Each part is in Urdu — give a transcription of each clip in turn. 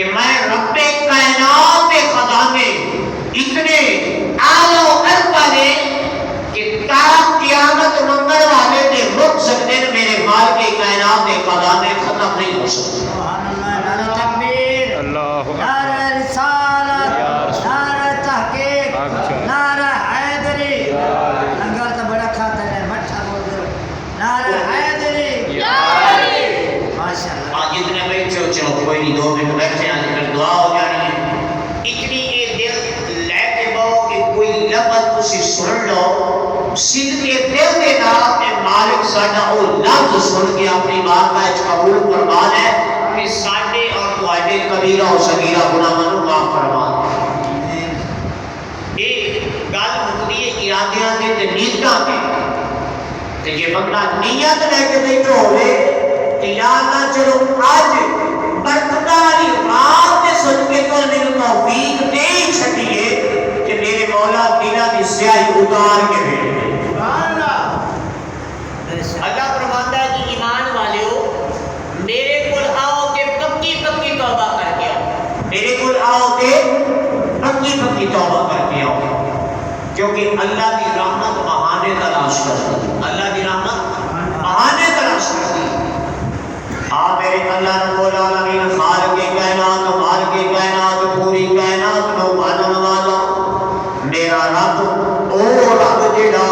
کہ میں رب کائنات کے خزانے اتنے اعلیٰ و ارفع نے کہ تا قیامت منگل والے دے رک سکتے ہیں، میرے مال کے کائنات کے خزانے ختم نہیں ہو سکتے۔ سبحان اللہ، نعرہ تکبیر، نعرہ رسالت، نعرہ تحقیق، نعرہ حیدری۔ لنگر تو بڑا کھاتا ہے، مٹھا بول دو، نعرہ حیدری، ماشاءاللہ۔ آج اتنے بیٹھے چلو کوئی نہیں، 2 منٹ بیٹھے آج پھر دعا ہو جانی ہے۔ اتنی یہ دل لے کے بہو کہ کوئی لفظ تسی سن لو، صدق کے دل دے نال کہ مالک ساڈا او لفظ سن کے اپنی بارگاہ وچ قبول فرما لے کہ ساڈے اور تواڈے کبیرہ اور صغیرہ گناہاں نوں معاف فرما دے۔ یہ گل مکدی ہے ارادیاں تے تے نیتاں تے، تے جے بندہ نیت لے کے بیٹھا ہوے کہ یا اللہ چلو آج برکتاری رات کے صدقے کو میرے توفیق دے ہی چھٹیے کہ میرے مولا دلہ کی سیاہی اتار کے بھیجے۔ اللہ فرماتا ہے کہ ایمان والےو میرے کول آؤ کہ پکی پکی توبہ کر کے آؤ، میرے کول آؤ کہ پکی پکی توبہ کر کے آؤ، کیونکہ اللہ کی رحمت بہانے تلاش کرتی، اللہ کی رحمت بہانے تلاش کرتی۔ میرے اللہ رب العالمین خالق کائنات، مالک کائنات، پوری کائنات نو مانن والا میرا رب، او رب جیڑا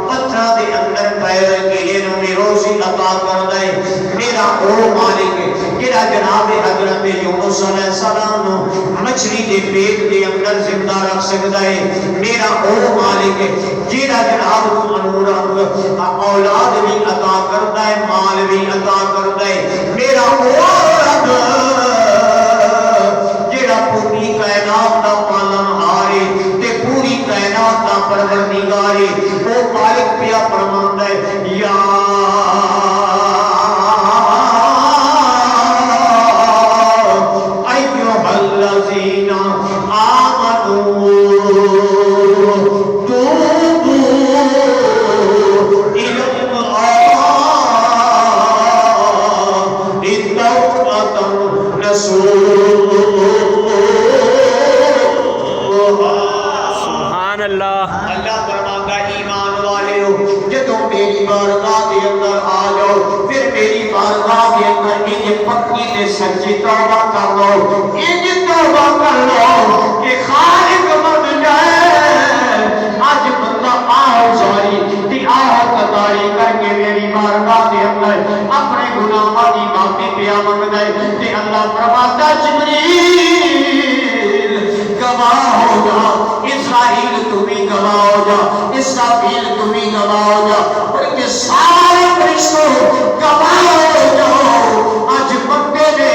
پتھراں دے اندر پئے ہوئے کیڑے نوں روزی عطا کردا ہے، میرا او مالک جیڑا جناب حضرت یونس علیہ السلام نو مچھلی دے پیٹ دے اندر زندہ رکھ سکدا ہے، میرا او مالک جیڑا جناب نور اولاد بھی عطا کردا ہے، مال بھی عطا کردا ہے، میرا او رب جیڑا پوری کائنات دا پالن ہارے تے پوری کائنات دا پروردگار ہے، او مالک پیا فرماندا ہے یا ایھا الذین آمنوا سبحان اللہ۔ اللہ فرماتا ہے ایمان والے ہو جدو میری بارگاہ کے اندر آ جاؤ، پھر میری بارگاہ کے اندر ایک پکی تے سچی توبہ کر لو، ایک توبہ کر لو کہ خالق بن جائے۔ آج بندہ آہ زاری تی آہ قداری کر کے میری بارگاہ کے اندر اپنے گناہاں دی معافی پیا منگدا ہے تے اللہ فرماتا جبریل گواہ ہو جا، اسرائیل تمہیں گواہ ہو جا، اسرافیل تمہیں گواہ ہو جا، بلکہ سارے فرشتوں گواہ ہو جاؤ۔ آج بندے نے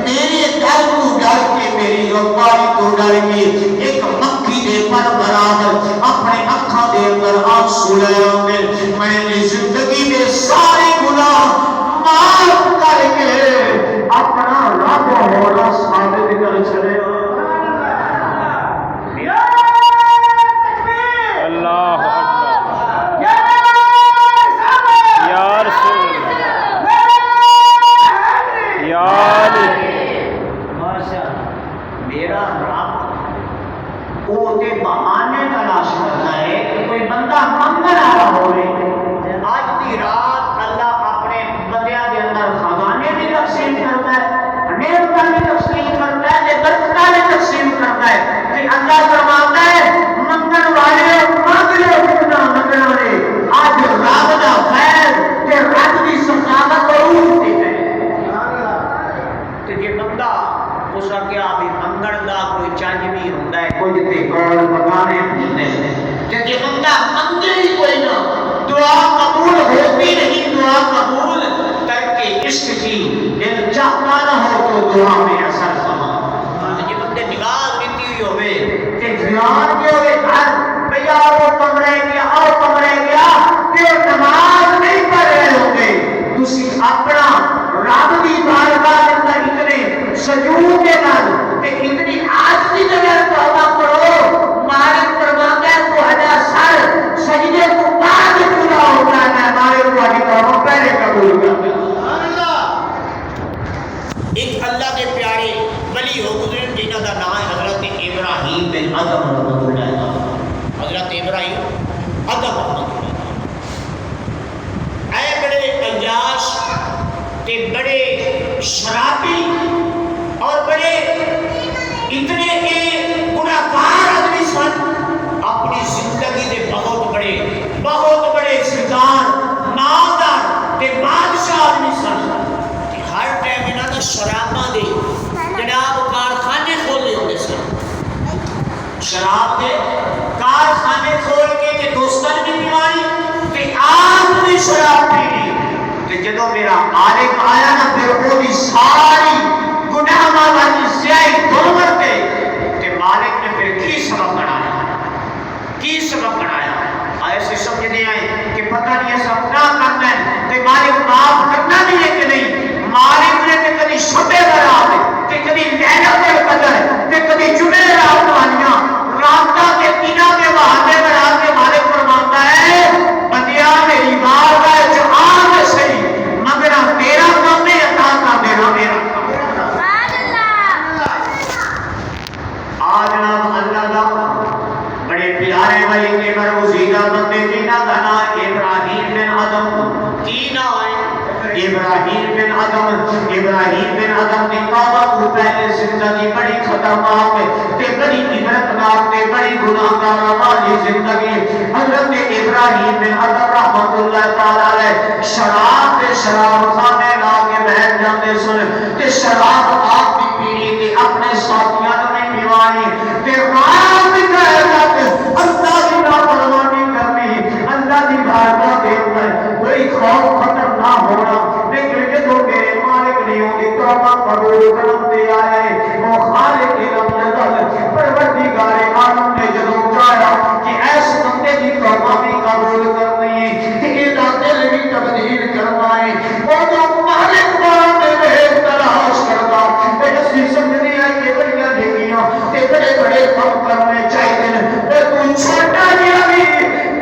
میری گل کو ڈر کے میری غفاری تو ڈر کے ایک مکھی دے پر برابر اپنے اکھاں دے اندر آنسو لے آندے، میں نے زندگی میں سارے گناہ معاف کر کے اپنا رب ہونا ثابت کر چھڑے۔ اللہ اکبر، یا رسول یا علی۔ میرا رب وہ تے بہانے تلاش کرتا ہے کہ کوئی بندہ منگل آ ہو رہے، آج دی رات اللہ اپنے بندیاں دے اندر خزانے بھی تقسیم کرتا ہے، نعمتاں بھی تقسیم کرتا ہے، برکتاں بھی تقسیم کرتا ہے کہ اللہ فرماتا ہے منگل والے مانگ لو کتنا منگنا نے، آج رب دا خیر تے رب دی سخاوت عروج تے ہے۔ تے جے بندہ اس کیا بھی منگن دا کوئی چنج بھی ہوندا ہے، کوئی تے کول پکانے ہوندے نے، تے جے بندہ منگے ہی کوئی نہ دعا قبول ہوتی نہیں، دعا قبول کر کے عشق کی دل چاہتا نہ ہو تو دعا میں اثر سما۔ جے بندے نگاہ دیتی ہوئی ہوئے تے دھیان کے ہوئے گھر بھئی آؤ کمرے گیا، آؤ کمرے گیا، تے نماز نہیں پڑھ رہے ہوگے، تسی اپنا رب دی بارگاہ کے اندر اتنے سجود کے نال تے اتنی عاجزی کے نال توبہ کرو، مالک فرماتا ہے تہاڈا سر سجدے کو بعد پورا ہوتا ہے، مالک تہاڈی توبہ پہلے قبول کرتا ہے۔ ایک اللہ کے پیارے ولی ہو ادب اے بڑے عیاش تے بڑے شرابی اور بڑے اتنے کے گناہگار آدمی سن، اپنی زندگی دے بہت بڑے سردار مالدار تے بادشاہ آدمی سن، ہر ٹائم انہاں دا شراباں دے جناب کارخانے کھولے ہوندے سن، شراب دے کارخانے کھول کے تے دوستاں بھی پیوانی تے آپ بھی شراب پینی تے جدوں میرا مالک آیا نا پھر وہ دی ساری گناہ والی سیاہی دھو کر کے تے مالک نے پھر کی سبب بنایا ایسے سمجھنے آئے کہ پتہ نہیں ایسا گناہ کرنا ہے تے مالک معاف کرنا بھی ہے کہ نہیں، مالک نے تے کبھی شبے برات تے کبھی لہلت القدر تے کبھی جمعے رات والیاں راتاں کے دناں کے بہانے بنا کے مالک فرماتا ہے بندیا میری بارگاہ وچ آ کے صحیح مگر تیرا کام ہے عطا کا میرا جناب اللہ دا بڑے پیارے بھائی کے برگزیدہ بندے جنہاں دا نام ابراہیم بن ادم، کی نام ہے ابراہیم بن ادم نے توبہ کو پہلے زندگی بڑی خطرناک تے بڑی عبرتناک تے بڑی گناہگار والی زندگی حضرت ابراہیم بن ادم رحمۃ اللہ تعالی علیہ شراب خانے لا کے بیٹھ جاندے سن تے شراب آپ بھی پینی تے اپنے ساتھیاں نے پیوانی تے رات اللہ کی نافرمانی کرنی، اللہ کی بارگاہ دے اندر کوئی خوف خطر نہ ہونا، لیکن جدوں میرے مالک نے ان کی توبہ قبول کرتے آئے وہ خالق لم یزل پروردگار عالم نے جدوں چاہیا کہ ایس بندے کی توبہ بھی قبول کرنی ہے کہ یہ دل بھی تبدیل کرنا ہے، وہ جو مالک نے بے تلاش کرتا تے اسی سمجھنے آئے کہ بڑیاں نیکیاں تے بڑے کام کرنے چاہیے تے تو چھوٹا جہا بھی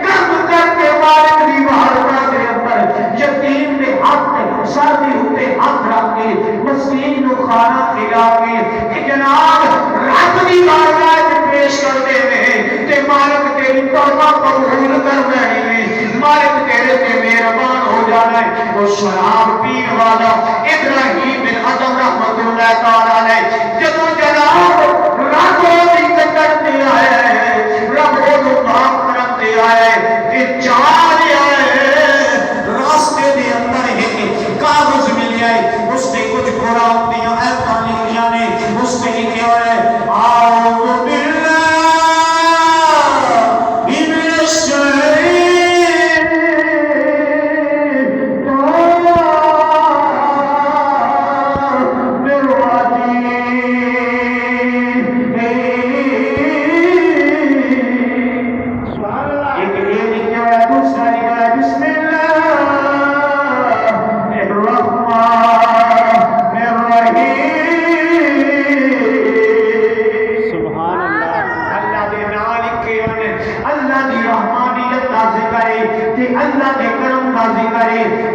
کم کر کے مالک دی بارگاہ دے اندر یتیم دے ہاتھ شادی ہوتے ہاتھ رکھ کے مسکین نو کھانا کھلا کے کہ جناب رب دی بارگاہ وچ پیش کر دے تے مالک تیری توبہ قبول کر دے، مالک تیرے تے مہربان ہو جانا ہے۔ وہ شراب پین والا ابراہیم بن ادم رحمۃ اللہ تعالی علیہ جدوں جناب رب دی قدر تے آئے، رب کو معاف کرتے آئے کہ چار آئے راستے دے اندر ایک کاغذ ملیا ہے، اس سے کچھ قرآن دیاں ایتاں لکھیاں نے، اس سے لکھیا ہے اعوذ باللہ من الشیطان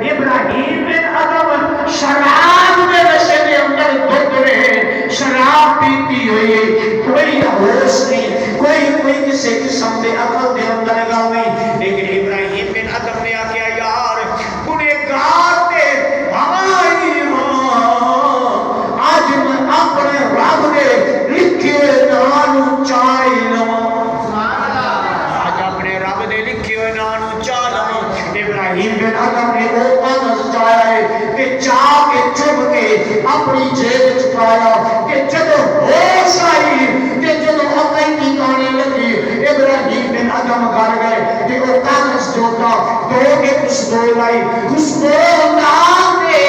ابراہیم بن ادم شراب میں نشے کے اندر دھت رہے، شراب پیتی ہوئی کوئی ہوش نہیں، کوئی کسی قسم کے عقل دے اندر گل نہیں، لیکن ابراہیم بن ادم نے آکھیا یار گنہگار تے ہماری آج میں اپنے رب دے لکھے نام چاہی لواں، آج اپنے رب دے لکھے ہوئے نام چاہ لواں۔ ابراہیم بن ادم نے وہ کاغذ چاہے کہ چاہ کے چب کے اپنی جیب چکایا کہ جدو ہوش آئی کہ جدو اپنی ٹھکانے لگی ابراہیم بن ادم گھر گئے کہ وہ کاغذ جو تھا دو کے خوشبو لائی، خوشبو نام دے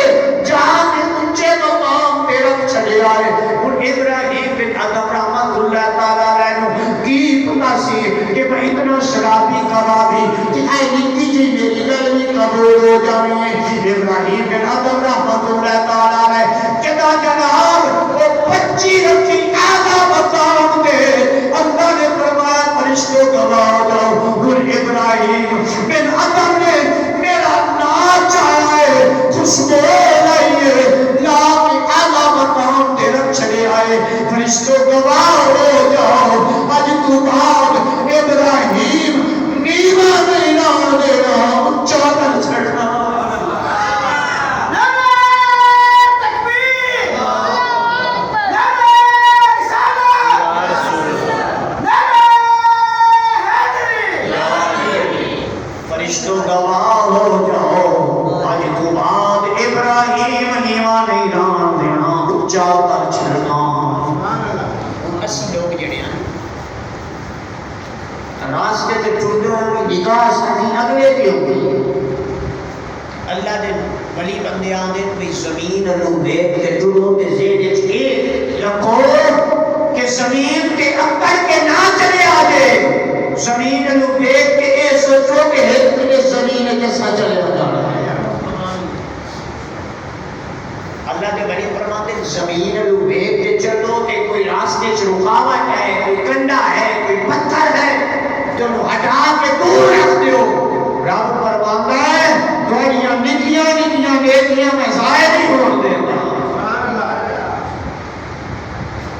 جان کے اونچے مقام پہ رکھ چلے آئے۔ اور ابراہیم بن ادم رحمۃ اللہ تعالی علیہ کی پتہ سی کہ میں اتنا شرابی کبابی کہ اے نکی جی میری گل بھی قبول ہو جانی ہے۔ ابراہیم بن ادم رحمۃ اللہ تعالی علیہ جدا جناب وہ 25 رکھی آدھا مقام دے اللہ نے فرمایا فرشتوں گواہ ہو جاؤ، اور ابراہیم بن ادم نے میرا نام چاہا ہے، خوشبو لائیے لا کے آدھا مقام دے رکھ چلے آئے، فرشتوں گواہ ہو جاؤ، آج تو بعد ابراہیم فرشتوں گواہ ہو جاؤ اج تو بعد ابراہیم نیوا نہیں ران دینا اچا کر چھڑنا اسی لوگ جڑے ہیں راستے تے ٹردے ہوں گے نگاہ ساری اگلے دی ہوگی اللہ دے ولی بندے آندے بھی زمین نو دیکھ کے ٹردوں کے ذہن وچ یہ رکھو کہ زمین کے اکڑ کے نہ چلے آجے زمین نو دیکھ کے اے سوچو کہ ایک دن زمین کیسا چلے جانا اللہ دے بڑے فرماتے ہیں زمین نو دیکھ کے چلو کہ کوئی راستے چ رکاوٹ ہے کوئی کنڈا ہے کوئی پتھر ہے تو ہٹا کے دور رکھ دیو رب فرماتا ہے تھوڑیاں نکیاں نکیاں نیکیاں میں ضائع نہیں ہونے دیتا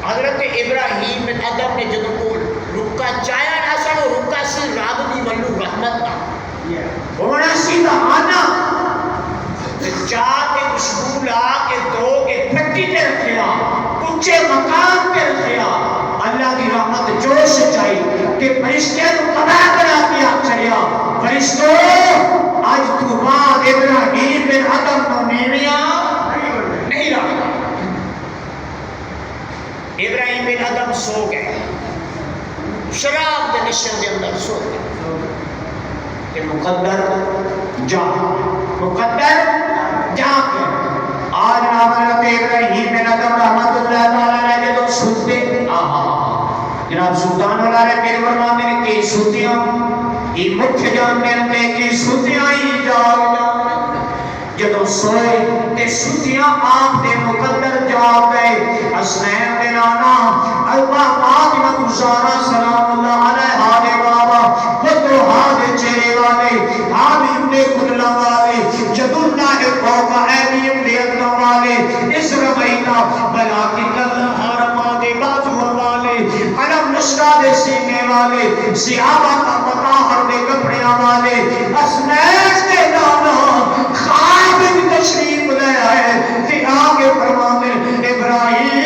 حضرت ابراہیم بن ادم نے جدوں کو رکا چایا نہ سنو رکا سی رب دی ولو رحمت دا ہونا سی دا آنا چاہ کے خوشبو لا کے دو کے پھٹی تے رکھیا اونچے مقام پہ رکھیا اللہ کی رحمت جوش چاہی کہ فرشتے کو تباہ کرا دیا چڑیا فرشتوں آج تو بعد ابراہیم بن ادم کو نیویاں نہیں رکھا ابراہیم بن ادم سو گئے شراب دے نشے دے اندر سو گئے کہ مقدر جا کے آج حضرت ابراہیم بن ادم رحمت اللہ تعالیٰ نے جدو سوتے جناب سلطان اللہ نے میرے فرماتے ہیں کہ سوتیاں یہ مکھ جانتے ہیں کہ سوتیاں ہی جاگ جانے جدو سوئے تے سوتیاں آپ دے مقدر جاگ گئے حسنین بن آنا ابا فاطمہ زہرا سلام اللہ علیہ ہادے بابا خود ہادے چہرے والے حامیم نے کھلنا والے جدنا ہے فوقا ایمیم دے اندر والے اس ربینا بلا کی کل حرما دے بازو والے علم نشرہ دے سینے والے صحابہ کا مطاہر دے کپڑیاں والے حسنین دے نانا خواب تشریف لے آئے کہ آگے فرمانے ابراہیم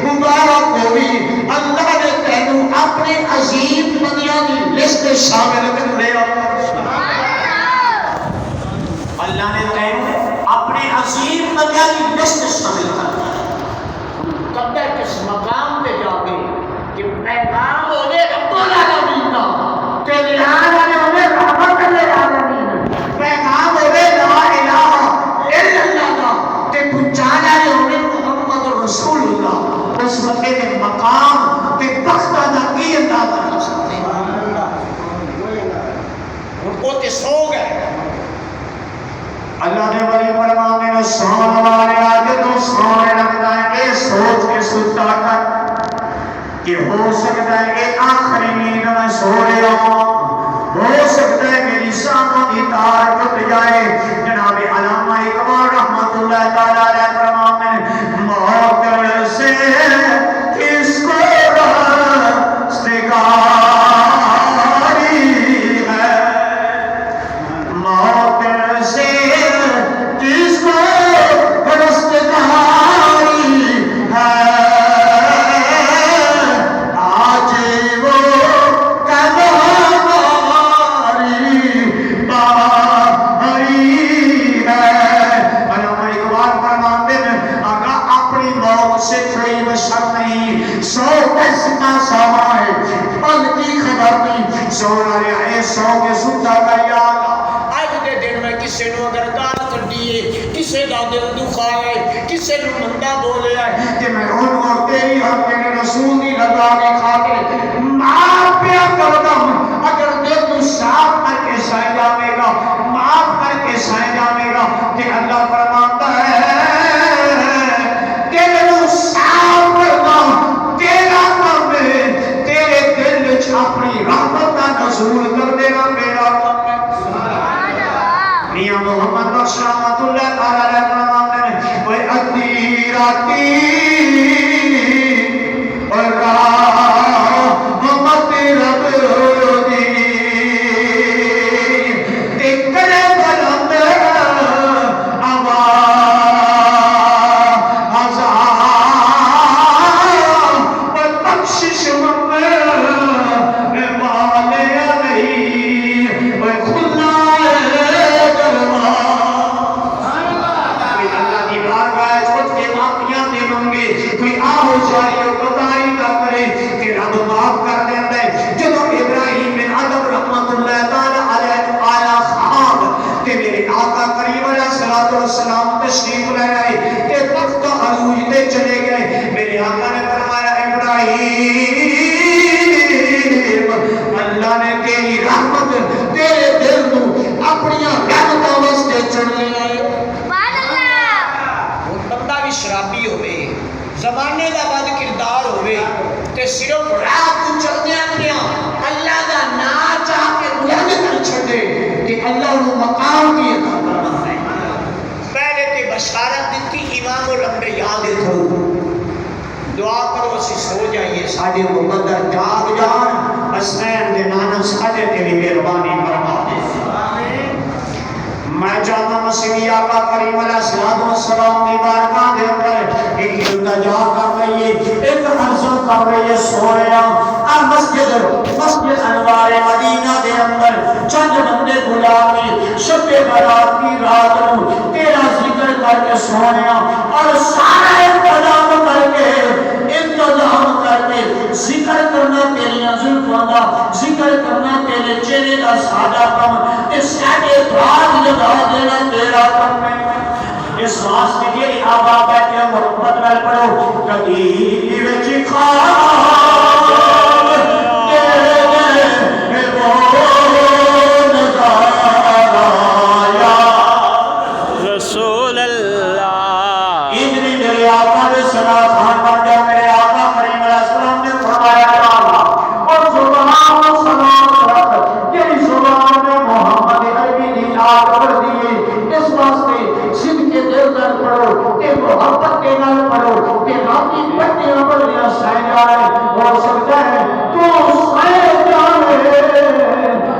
مبارک ہوئی اللہ نے تینوں اپنے عظیم بندیاں کی لسٹ شامل کر لیا اللہ نے تینوں اپنے عظیم بندیاں کی لسٹ شامل کر لیا قدر کس مقام پہ جا گئے کہ پیغام ہونے رب العالمین کہ لہذا نے انہیں رحمت العالمین پیغام ہونے لا الہ الا اللہ کہ پہنچانا ہے انہیں محمد رسول اللہ اس وقت کے مقام کے بخت ادا کی اندازہ کر سکتے ہیں ان کو تے سو گئے اللہ نے بڑی فرمانے میں سونے والے آگے تو سونے لگتا ہے اے سوچ کے ستا کر کہ ہو سکتا ہے کہ آخری نیند میں سو رہا ہوں ہو سکتا ہے میری سانوں کی تار ٹوٹ جائے جناب علامہ اقبال رحمت اللہ تعالیٰ علیہ فرماتے ہیں موت سے کس کو رستگاری ہے موت سے کس کو رستگاری ہے آج وہ کداری باری ہے علامہ اقبال فرماتے ہیں اگر اپنی موت سے کوئی بشر نہیں سو کس کا سوا ہے پل کی خبر نہیں سو رہے ہیں سو کے ستا کا یاد آج دے دن میں کسے نو اگر گال کر دیئے کسے دا دل دکھائے کسے نو مندہ بولے آئے کہ میں ان اور تیری اور میرے رسول دی لگا کے کھاتے معاف پیا کرتا ہوں اگر دل تو صاف کر کے سائے جاوے گا معاف کر کے سائے جاوے گا کہ اللہ فرماتا ہے دل تو صاف کرتا ہوں تیرا کام ہے تیرے دل وچ اپنی رحمت کا نزول کر دینا میرا کام ہے میاں محمد بخش رحمت اللہ تعالیٰ علیہ فرماتے ہیں کوئی ادھی راتی اور رحمت رب دی تکڑے بلند آواز اور بخشش مند کہ صرف رات کو چلنے اپنیا اللہ دا نا چاہ کے بلند کر چھڑے کہ اللہ وہ مقام کی عطا کرنا ہے. پہلے تے بشارت دیتی امام الانبیاء دے تھو دعا کرو اسی سو جائیے ساڑھے مقدر جاگ جان حسین دے نانا ساڑھے تیری مہربانی فرما دے. میں چاہتا مسیحی آقا کریم علیہ السلام کی بارگاہ دے اندر ایک التجا کر رہی ہے ایک عرض کر رہی ہے سوریا اب مسجد انوار مدینہ دے اندر چند بندے غلامی شب برات کی رات کو تیرا ذکر کر کے سوریا اور سارا انتظام کر کے ذکر کرنا تیری زلفوں دا ذکر کرنا تیرے چہرے دا سادہ کم تے ساڈے دعا لگا دینا تیرا کم ہے. اس واسطے یہ آبا بیٹھے محبت میں پڑھو کدی وچ خواب تیرے وہ نظارہ یا رسول اللہ ادھر میرے آقا نے سنا خان بن جا میرے آقا کریم علیہ السلام نے فرمایا اور زبان سلام یہ زبان میں محمد عربی دی آگ پڑھ دیئے اس واسطے سن کے دل در پڑھو کہ محبت کے نال پڑھو کہ راتی پٹے عمل یا سہ جائے ہو سکتا ہے تو سہ جائے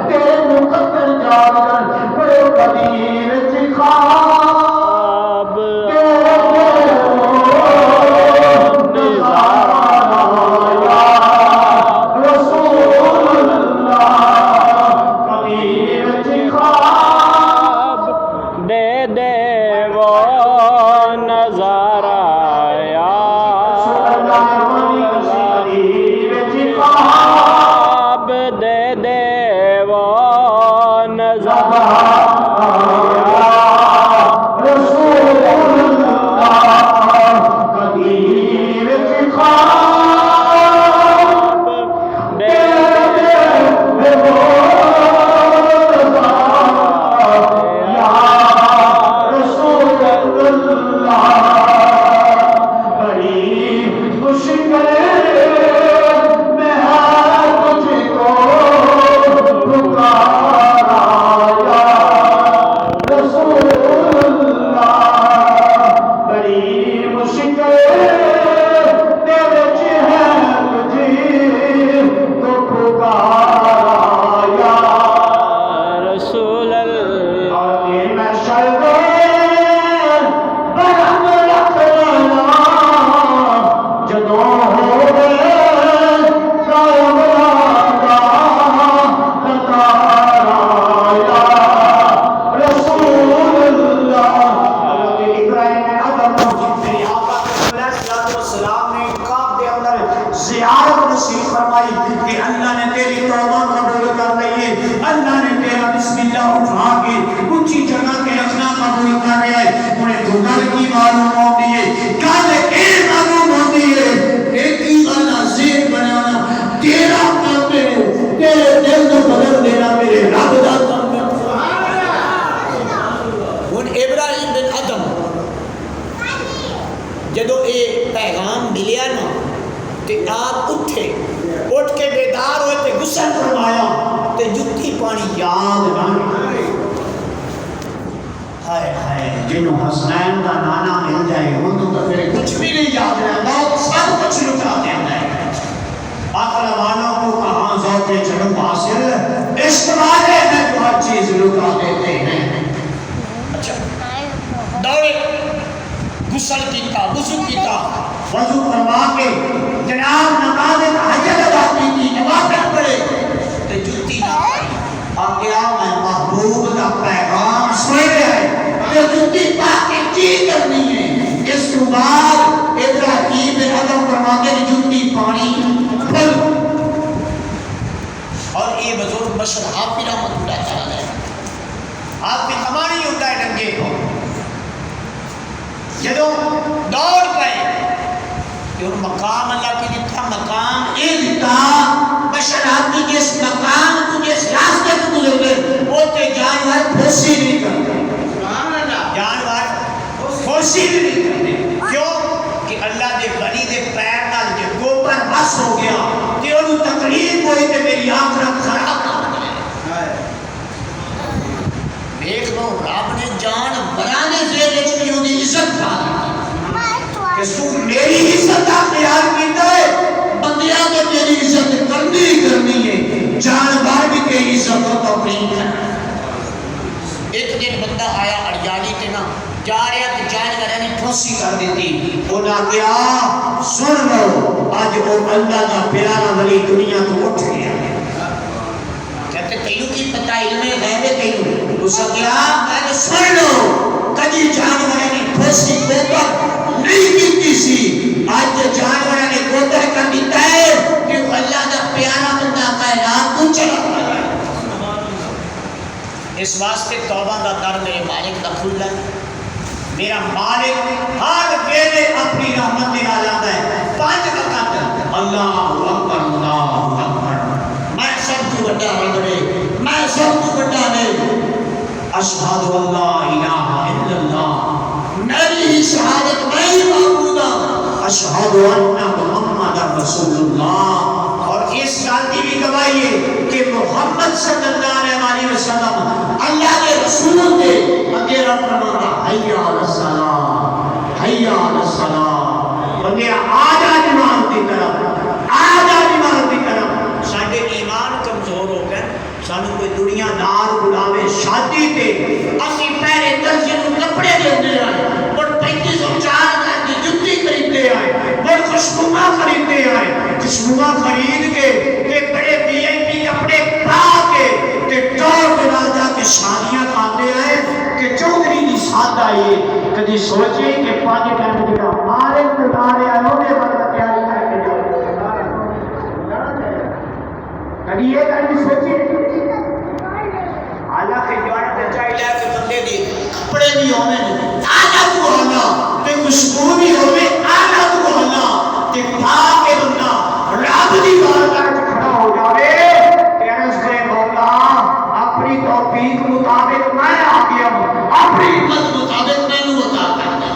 تیرے مقدر جاگن بڑے قدیر چکھا جدو اے پیغام ملیا نا تے آپ اٹھے اٹھ کے بیدار ہوئے تے غسل فرمایا تے جتی پانی یاد نہ ہائے ہائے جنہوں حسنین کا نانا مل جائے وہ تو پھر کچھ بھی نہیں یاد رہتا سب کچھ لٹا دیتا ہے. عقل والوں کو کہاں ذوق جنم حاصل عشق والے ہیں جو ہر چیز لٹا دیتے ہیں. اچھا دوڑے غسل کیتا وضو کیتا وضو فرما کے جناب نماز تہجد ادا کی نوافل پڑھے تے جتی نہ پائی آگیا میں محبوب کا پیغام سنے ہے کہ جتی پاک کی چیز کرنی ہے. اس کے بعد ابراہیم بن ادم فرما کے جتی پانی پھل اور یہ بزرگ بشر حافظ رحمت اللہ تعالی ہے آپ بھی کمانی ہوتا ہے ڈنگے کو جدو دوڑ پائے کہ ان مقام اللہ کی دیتا مقام یہ دیتا بشر آدمی جس مقام کو جس راستے کو گزر گئے وہ تے جانور پھوسی نہیں کرتے جانور کوشش نہیں کرتے کیوں کہ اللہ دے بنی دے پیر نال جو گوبر بس ہو گیا ہوئی تو میری آخرت خراب نہ ہو جائے. دیکھ لو رب نے جان برانے سے بھی انہیں عزت پا کہ تو میری عزت کا خیال کیتا ہے بندیاں تو تیری عزت کرنی ہی کرنی ہے جانور بھی تیری عزت کو تقریم کرنا. ایک دن بندہ آیا اڑیالی تے نا جا رہا تو جانور نے ٹھوسی کر دیتی. انہاں کیا سن لو اج وہ اللہ کا پیارا ولی دنیا تو اٹھ گیا. کہتے تینوں کی پتہ علم غیب ہے تینوں اس کیا میں سن لو کدی جانور نے ٹھوسی کوتر نہیں کیتی سی اج جانور نے کوتر کر دیتا ہے کہ اللہ کا پیارا بندہ کائنات کو چلا. اس واسطے توبہ کا در میرے مالک کا کھلا ہے. میرا مالک ہر ویلے اپنی رحمت دے نال آندا ہے. 5 وقت اللہ اکبر اللہ اکبر میں سب تو بڑا ہے میں سب تو بڑا ہے. اشہد اللہ الہ الا اللہ میری شہادت میں ہی معبود ہوں. اشہد ان محمد رسول اللہ. اور اس گل کی بھی گواہی ہے کہ محمد صلی اللہ علیہ وسلم اللہ کے رسول تھے. اگے رب فرماتا حی علی الصلاۃ حی علی الصلاۃ. بندے آ جا نماز کی طرف آ جا نماز کی طرف. ساڈے ایمان کمزور ہو گئے سانو کوئی دنیا دار بلاوے شادی تے اسی پہلے درجے نو کپڑے دیندے آئے اور 3504 کی جُتی خریدتے آئے اور خوشبوواں خریدتے آئے. خوشبوواں خرید کے تے بڑے وی آئی پی کپڑے پا کے تے ٹور کے نال جا کے شادیاں کاتے آئے کہ چودھری دی سادہ یہ کدی سوچے کہ 5 ٹائم جڑا مالک بتا رہا ہے اونے وقت تیاری کر کے جاؤ. کدی یہ کدی سوچے اللہ کے جوان تے چاہیے کہ بندے دی کپڑے بھی ہونے آلہ تو ہونا تے خوشبو بھی ہوے آلہ تو ہونا تے پا کے بندہ رب دی بارگاہ وچ کھڑا ہو جاوے تے عرض کرے مولا اپنی توفیق مطابق میں آ گیا ہوں اپنی ہمت مطابق میں نو عطا کر دے.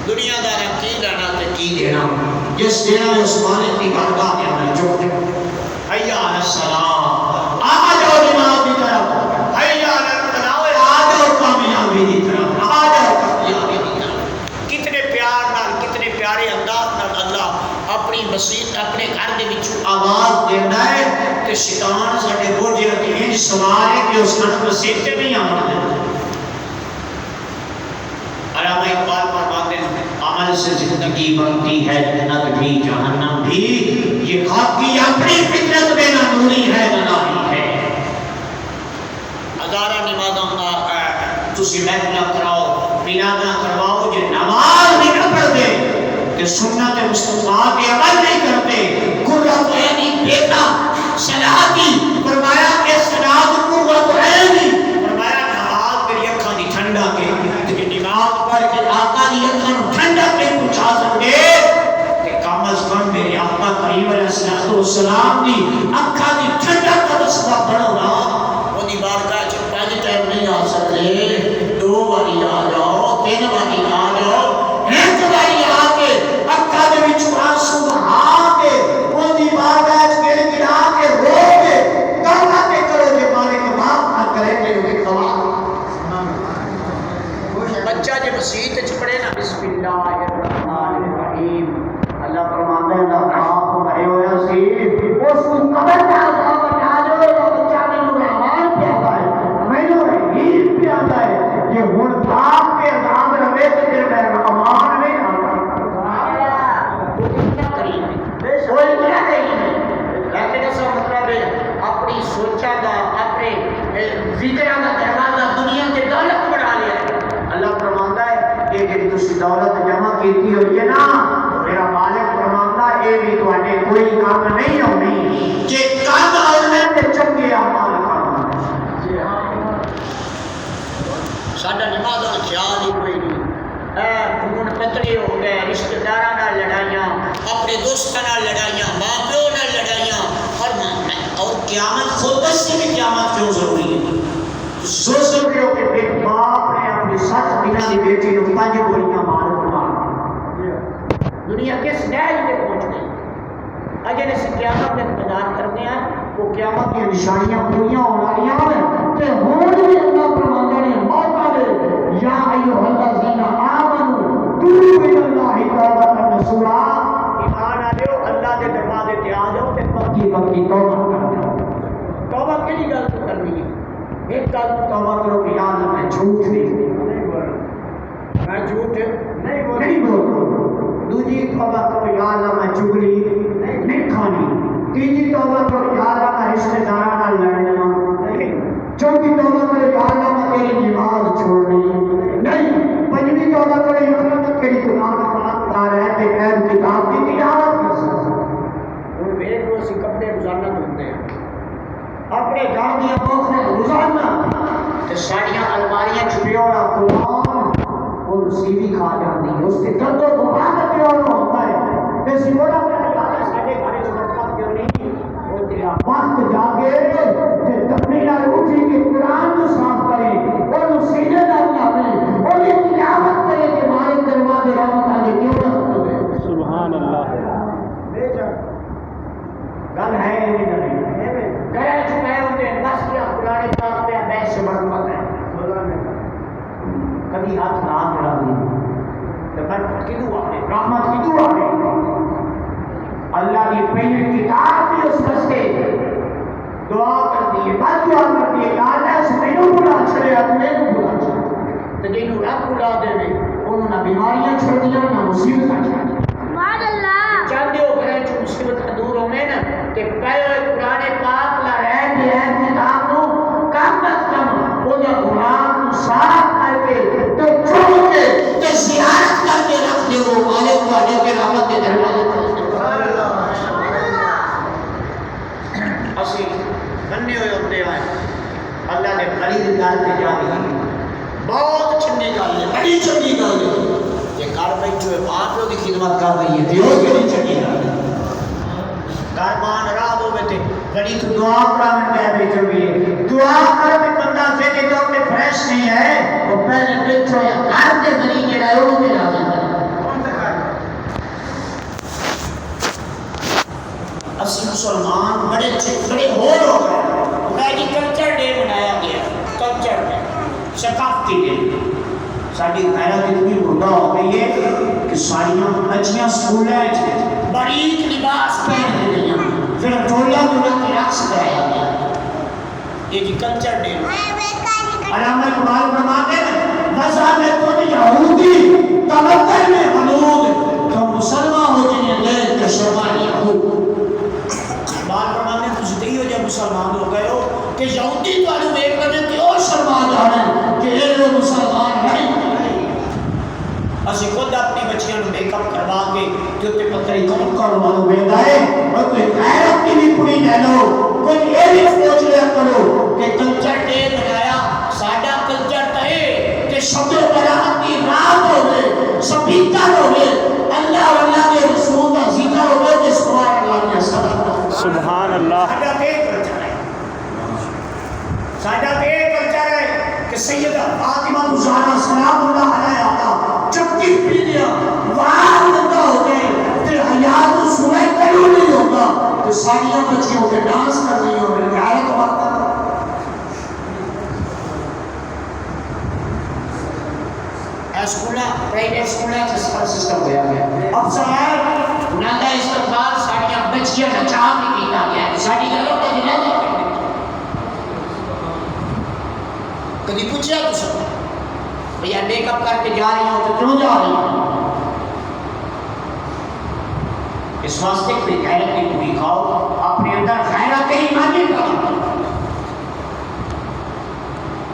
دنیا دار کی لینا تے کی دینا جس دینا اس مالک دی بارگاہ میں ہمیں جھک حی علی الصلاۃ آ جاؤ نماز کی طرف حی علی الفلاح آ جاؤ کامیابی کی طرف آ جاؤ کامیابی کی طرف. کتنے پیار نال کتنے پیارے انداز نال اللہ اپنی مسجد اپنے گھر دے وچ آواز دیندا ہے کہ شیطان ساڈے گوڈیاں تے انج سوار ہے کہ اس نال مسجد تے نہیں آوندا. علامہ اقبال فرماتے ہیں عمل سے زندگی بنتی ہے جنت بھی جہنم بھی یہ خاکی اپنی فطرت میں نہ نوری ہے نہ ناہی ہے. ہزارہ نمازاں تسی محفل کراؤ میلاداں کرواؤ جے نماز نہیں نہ پڑھتے کہ سنت مصطفیٰ کے عمل نہیں کرتے. قرۃ عینی بیٹا صلاح کی فرمایا کہ صلاح قرۃ عینی فرمایا نماز میری اکھاں دی ٹھنڈا کے نماز پڑھ کے آقا دی اکھاں نوں ٹھنڈا کے پہنچا سکدے کہ کم از کم میرے آقا کریم علیہ السلام دی اکھاں دی ٹھنڈا کا سبب بنو نا. او دی بارگاہ وچ 5 ٹائم نہیں آ سکدے 2 باری آ جاؤ 3 باری آ جاؤ ایک باری آ کے اکھاں دے وچ آنسو بہا کے او دی بارگاہ وچ گڑ گڑا کے رو کے توبہ تے کرو کہ مالک معاف نہ کرے کہ خوا. بچہ جب مسجد وچ پڑھے نا بسم اللہ الرحمن الرحیم اللہ فرماتا ہے اللہ آپ مرے ہویا سی اس کو قبر دا عذاب بتا دو بچہ نوں رحمان پیادا ہے مینوں رحیم پیادا ہے کہ ہن باپ کے عذاب رہے تے پھر میں امان نہیں آتا. کوئی کیا نہیں لیکن اس کا مطلب ہے اپنی سوچا دا اپنے ذکراں دا دروازہ دنیا کے دولت بڑھا لیا ہے. اللہ فرماندا ہے کہ جڑی تسی دولت جمع کیتی ہوئی ہے نا میرا مالک فرماندا اے بھی تواڈے کوئی کام نہیں ہونی کہ کام آونے تے چنگے اعمال کرنا. ساڈا نماز دا خیال ہی کوئی نہیں. خون پتڑے ہو گئے رشتہ داراں نال لڑائیاں اپنے دوستاں نال لڑائیاں ماں پیو نال لڑائیاں اور قیامت خود سے بھی قیامت کیوں ضروری ہے. سوچ سکتے ہو کہ ایک باپ نے اپنی 7 مہینہ کی بیٹی کو 5 گولیاں مار دنیا کس نہج پہ پہنچ گئی. اجے نے قیامت کا انتظار کرتے ہیں وہ قیامت کی نشانیاں پوریاں ہو رہی ہیں کہ ہون بھی اللہ فرماتا ہے موقع دے یا ایھا الذین آمنوا توبوا الی اللہ توبۃ نصوحا ایمان والو اللہ دے دروازے تے آ جاؤ تے پکی پکی توبہ کر جاؤ توبہ کیڑی گل کرنی ہے ایک گل توبہ کرو کہ یا اللہ میں جھوٹ نہیں بولنا میں جھوٹ نہیں بولتا دوسری توبہ کرو یا اللہ میں چگلی نہیں کھانی تیسری توبہ کرو یا اللہ میں رشتہ داراں نال لڑنا چوتھی توبہ کرو یا اللہ میں تیری نماز چھوڑنی نہیں پنجویں توبہ کرو یا اللہ میں تیری قرآن پڑھتا رہتے غیر کتاب کی تلاوت کر سکتا اور میرے کو اسی کپڑے روزانہ دھوتے ہیں اپنے گھر دیا بوکھنے روزانہ تے ساڑیاں الماریاں چھپیو اور قرآن اور سی بھی کھا جاتی ہے اس کے درد و غبار کے اور ہوتا ہے جیسی بولا سارے گھر وقت کیوں نہیں وہ تیرا وقت جاگے کہ تکمیل اٹھی کہ قرآن کو صاف کرے اور سینے نہ لاوے اور یہ تلاوت کرے کہ ہمارے دروازے رحمت آگے کیوں نہ کھولے سبحان اللہ گل ہے نہیں گئے چکے ہوتے ہیں دس یا قرآن پاک پہ بیس سے برکت ہے کبھی ہاتھ نہ میرا نہیں تو برکت کی دعا ہے رحمت کی دعا ہے اللہ کی پہلی کتاب بھی اس رستے دعا کرتی ہے بات دعا کرتی ہے کہ اللہ اس میں نو بلا چھڑے اپنے کو بلا چھڑے تو جنہوں رب بلا دے میں انہوں نے بیماریاں چھڑ دیا نہ مصیبت چھڑ دیا سبحان اللہ چاہتے ہو کریں جو مصیبت دور ہوئے نا کہ پہلے قرآن پاک لا رہ گیا ہے کتاب نو کم از کم وہ جو غلام صاف کر کے تو چھوڑ کے تو زیارت کر کے رکھ دے وہ والے کو آنے کے رحمت کے دروازے اسی بننے ہوئے ہوتے ہیں اللہ نے بڑی دار پہ جا دی بہت چنگی گل ہے بڑی چنگی گل ہے یہ گھر بیٹھے آپ لوگ کی خدمت کر رہی ہے دیو بڑی چنگی گل ہے گھر مان رات ہوئے تھے بڑی تو دعا قرآن میں بیٹھے ہوئی ہے دعا کر میں بندہ ذہنی طور پہ فریش نہیں ہے وہ پہلے بیٹھو یا گھر کے بنی کے رہے ہو کے راضی ہے اسی مسلمان بڑے بڑے ہو گئے انہیں کلچر ڈے منایا گیا کلچر ڈے ثقافتی ڈے ساری غیرت اتنی بڑھا ہو گئی ہے کہ ساریاں بچیاں سکولیں باریک لباس پہن رہی ہیں پھر ٹولہ ٹولہ کے رقص کرایا گیا یہ جی کلچر ڈے علامہ اقبال فرماتے ہیں مذہب تو یہودی تمدن میں حدود تو مسلمان ہو جنہیں لے کے شرمان یہود اقبال فرماتے ہیں تجھ ہو جب مسلمان ہو گئے ہو کہ یہودی تو علم ایک لگے کہ اور شرمان جانے کہ یہ لوگ مسلمان نہیں اسی خود اپنی بچیاں نو میک اپ کروا کے جو تے پتری کون کروا لو ویندا ہے اور کوئی غیرت کی بھی پوری نہ لو کوئی یہ بھی سوچ لیا کرو کہ کلچر ڈے منایا ساڈا کلچر تے کہ شب برات کی رات ہوے سپیکر ہوے اللہ واللہ کے رسول کا ذکر ہوے کہ سبحان اللہ کے صدق سبحان اللہ ساڈا تے کلچر ہے ساڈا تے کلچر ہے کہ سیدہ فاطمہ زہرا سلام اللہ علیہا چکی پی لیا وار لگا ہو گئے تے حیات سوئے کیوں نہیں ہوگا تو ساریاں بچیوں کے ڈانس کر رہی ہوں میرے غیرت وقت اسکولہ پرائیویٹ اسکولہ جس کا سسٹم ہویا گیا اب سوال نادا استقبال ساریاں بچیاں نچا بھی کیتا گیا ہے ساری گلوں کا جنازہ کرنے کدی پوچھا تو سب بھیا میک اپ کر کے جا رہی ہوں تو کیوں جا رہی ہوں اس واسطے کوئی غیرت کی پوری کھاؤ اپنے اندر غیرت ایمانی کرو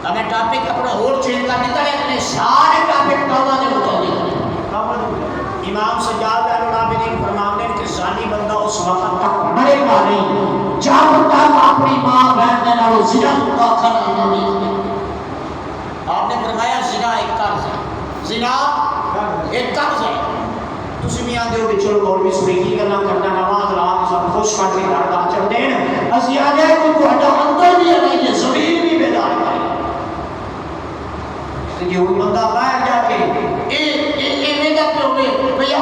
ہمیں ٹاپک اپنا اور چینج کرنے کا لیکن سارے ٹاپک توبہ دے متعلق امام سجاد العابدین فرماتے ہیں کہ زانی بندہ اس وقت تک مرے گا نہیں جب تک اپنی ماں بہن کے نال زنا کا کھانا نہیں آپ نے فرمایا زنا ایک قرض ہے زنا ایک قرض ہے تسی میاں دیو کہ چلو مولوی سریکی گلاں کرنا نماز رات سب خوش کر کے گھر دا چل دین اسی آگے کو تہاڈا اندر بھی ہے یہ زمین بھی بیدار کرے تو یہ بندہ باہر جا کے ایویں دا پیو بھیا